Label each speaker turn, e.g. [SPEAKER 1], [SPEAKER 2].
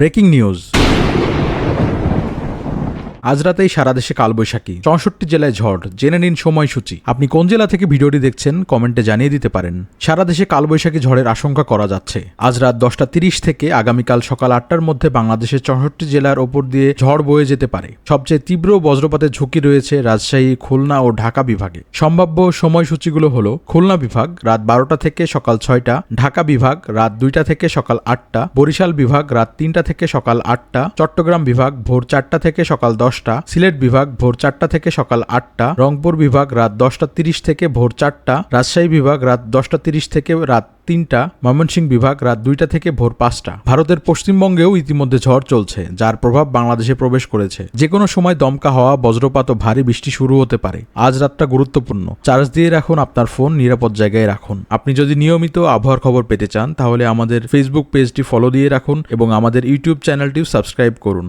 [SPEAKER 1] Breaking news. আজ রাতেই সারা দেশে কালবৈশাখী, 64 জেলায় ঝড়। জেনে নিন সময়সূচি। আপনি কোন জেলা থেকে ভিডিওটি দেখছেন কমেন্টে জানিয়ে দিতে পারেন। সারা দেশে কালবৈশাখী ঝড়ের আশঙ্কা করা যাচ্ছে। আজ রাত 10:30 থেকে আগামীকাল সকাল 8টার মধ্যে বাংলাদেশের 64 জেলার ওপর দিয়ে ঝড় বয়ে যেতে পারে। সবচেয়ে তীব্র বজ্রপাতের ঝুঁকি রয়েছে রাজশাহী, খুলনা ও ঢাকা বিভাগে। সম্ভাব্য সময়সূচিগুলো হলো: খুলনা বিভাগ রাত 12টা থেকে সকাল 6টা, ঢাকা বিভাগ রাত 2টা থেকে সকাল 8টা, বরিশাল বিভাগ রাত 3টা থেকে সকাল 8টা, চট্টগ্রাম বিভাগ ভোর 4টা থেকে সকাল 10টা, সিলেট বিভাগ ভোর 4টা থেকে সকাল 8টা, রংপুর বিভাগ রাত 10:30 থেকে ভোর 4টা, রাজশাহী বিভাগ রাত 10:30 থেকে রাত 3টা, ময়মনসিংহ বিভাগ রাত 2টা থেকে ভোর 5টা। ভারতের পশ্চিমবঙ্গেও ইতিমধ্যে ঝড় চলছে, যার প্রভাব বাংলাদেশে প্রবেশ করেছে। যে কোনো সময় দমকা হওয়া, বজ্রপাত ও ভারী বৃষ্টি শুরু হতে পারে। আজ রাতটা গুরুত্বপূর্ণ। চার্জ দিয়ে রাখুন, আপনার ফোন নিরাপদ জায়গায় রাখুন। আপনি যদি নিয়মিত আবহাওয়ার খবর পেতে চান তাহলে আমাদের ফেসবুক পেজটি ফলো দিয়ে রাখুন এবং আমাদের ইউটিউব চ্যানেলটিও সাবস্ক্রাইব করুন।